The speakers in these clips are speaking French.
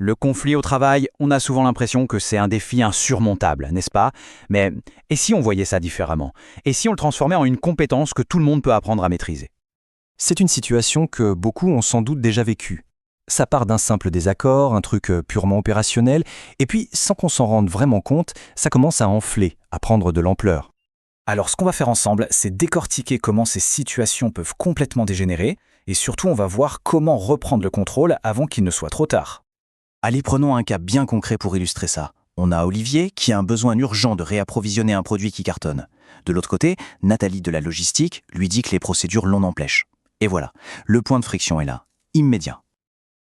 Le conflit au travail, on a souvent l'impression que c'est un défi insurmontable, n'est-ce pas? Mais et si on voyait ça différemment? Et si on le transformait en une compétence que tout le monde peut apprendre à maîtriser? C'est une situation que beaucoup ont sans doute déjà vécue. Ça part d'un simple désaccord, un truc purement opérationnel, et puis, sans qu'on s'en rende vraiment compte, ça commence à enfler, à prendre de l'ampleur. Alors ce qu'on va faire ensemble, c'est décortiquer comment ces situations peuvent complètement dégénérer, et surtout on va voir comment reprendre le contrôle avant qu'il ne soit trop tard. Allez, prenons un cas bien concret pour illustrer ça. On a Olivier qui a un besoin urgent de réapprovisionner un produit qui cartonne. De l'autre côté, Nathalie de la logistique lui dit que les procédures l'en empêchent. Et voilà, le point de friction est là, immédiat.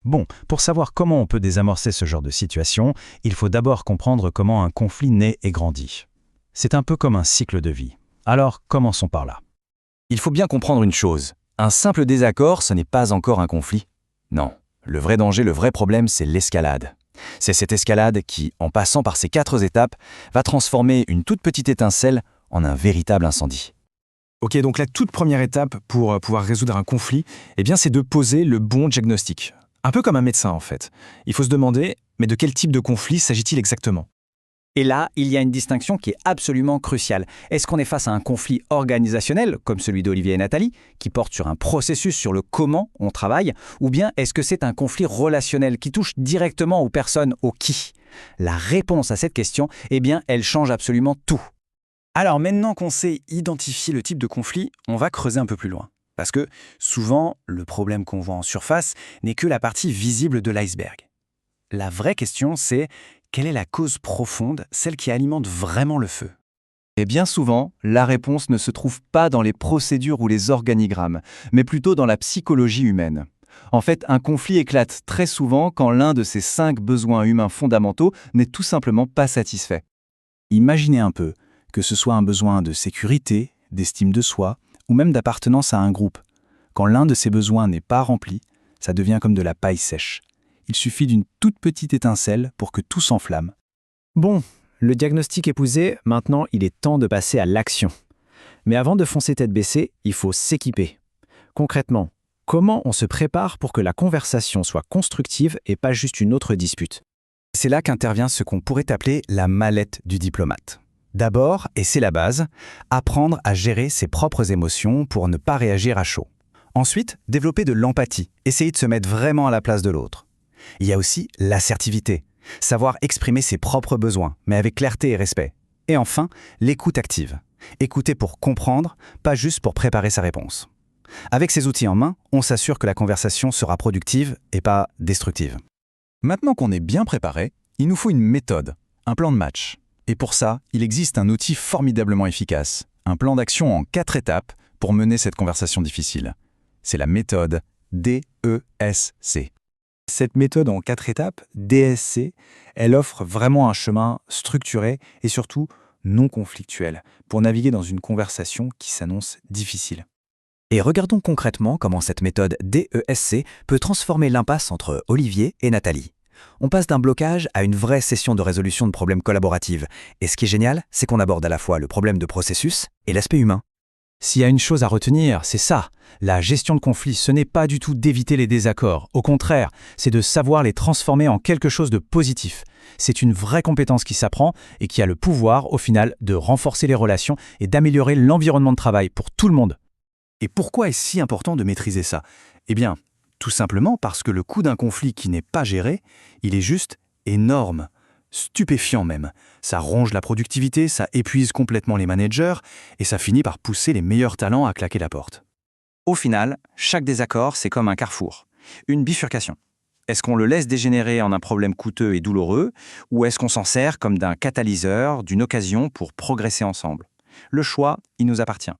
Bon, pour savoir comment on peut désamorcer ce genre de situation, il faut d'abord comprendre comment un conflit naît et grandit. C'est un peu comme un cycle de vie. Alors, commençons par là. Il faut bien comprendre une chose. Un simple désaccord, ce n'est pas encore un conflit. Non, le vrai danger, le vrai problème, c'est l'escalade. C'est cette escalade qui, en passant par ces 4 étapes, va transformer une toute petite étincelle en un véritable incendie. Ok, donc la toute première étape pour pouvoir résoudre un conflit, c'est de poser le bon diagnostic. Un peu comme un médecin en fait. Il faut se demander, mais de quel type de conflit s'agit-il exactement ? Et là, il y a une distinction qui est absolument cruciale. Est-ce qu'on est face à un conflit organisationnel, comme celui d'Olivier et Nathalie, qui porte sur un processus sur le comment on travaille, ou bien est-ce que c'est un conflit relationnel qui touche directement aux personnes, au qui? La réponse à cette question, elle change absolument tout. Alors maintenant qu'on sait identifier le type de conflit, on va creuser un peu plus loin. Parce que souvent, le problème qu'on voit en surface n'est que la partie visible de l'iceberg. La vraie question, c'est quelle est la cause profonde, celle qui alimente vraiment le feu ? Et bien souvent, la réponse ne se trouve pas dans les procédures ou les organigrammes, mais plutôt dans la psychologie humaine. En fait, un conflit éclate très souvent quand l'un de ces 5 besoins humains fondamentaux n'est tout simplement pas satisfait. Imaginez un peu que ce soit un besoin de sécurité, d'estime de soi, ou même d'appartenance à un groupe. Quand l'un de ces besoins n'est pas rempli, ça devient comme de la paille sèche. Il suffit d'une toute petite étincelle pour que tout s'enflamme. Bon, le diagnostic est posé, maintenant il est temps de passer à l'action. Mais avant de foncer tête baissée, il faut s'équiper. Concrètement, comment on se prépare pour que la conversation soit constructive et pas juste une autre dispute? C'est là qu'intervient ce qu'on pourrait appeler la mallette du diplomate. D'abord, et c'est la base, apprendre à gérer ses propres émotions pour ne pas réagir à chaud. Ensuite, développer de l'empathie, essayer de se mettre vraiment à la place de l'autre. Il y a aussi l'assertivité, savoir exprimer ses propres besoins, mais avec clarté et respect. Et enfin, l'écoute active. Écouter pour comprendre, pas juste pour préparer sa réponse. Avec ces outils en main, on s'assure que la conversation sera productive et pas destructive. Maintenant qu'on est bien préparé, il nous faut une méthode, un plan de match. Et pour ça, il existe un outil formidablement efficace, un plan d'action en 4 étapes pour mener cette conversation difficile. C'est la méthode DESC. Cette méthode en 4 étapes, DSC, elle offre vraiment un chemin structuré et surtout non conflictuel pour naviguer dans une conversation qui s'annonce difficile. Et regardons concrètement comment cette méthode DESC peut transformer l'impasse entre Olivier et Nathalie. On passe d'un blocage à une vraie session de résolution de problèmes collaborative. Et ce qui est génial, c'est qu'on aborde à la fois le problème de processus et l'aspect humain. S'il y a une chose à retenir, c'est ça. La gestion de conflits, ce n'est pas du tout d'éviter les désaccords. Au contraire, c'est de savoir les transformer en quelque chose de positif. C'est une vraie compétence qui s'apprend et qui a le pouvoir, au final, de renforcer les relations et d'améliorer l'environnement de travail pour tout le monde. Et pourquoi est-ce si important de maîtriser ça ? Tout simplement parce que le coût d'un conflit qui n'est pas géré, il est juste énorme, stupéfiant même. Ça ronge la productivité, ça épuise complètement les managers et ça finit par pousser les meilleurs talents à claquer la porte. Au final, chaque désaccord, c'est comme un carrefour, une bifurcation. Est-ce qu'on le laisse dégénérer en un problème coûteux et douloureux, ou est-ce qu'on s'en sert comme d'un catalyseur, d'une occasion pour progresser ensemble ? Le choix, il nous appartient.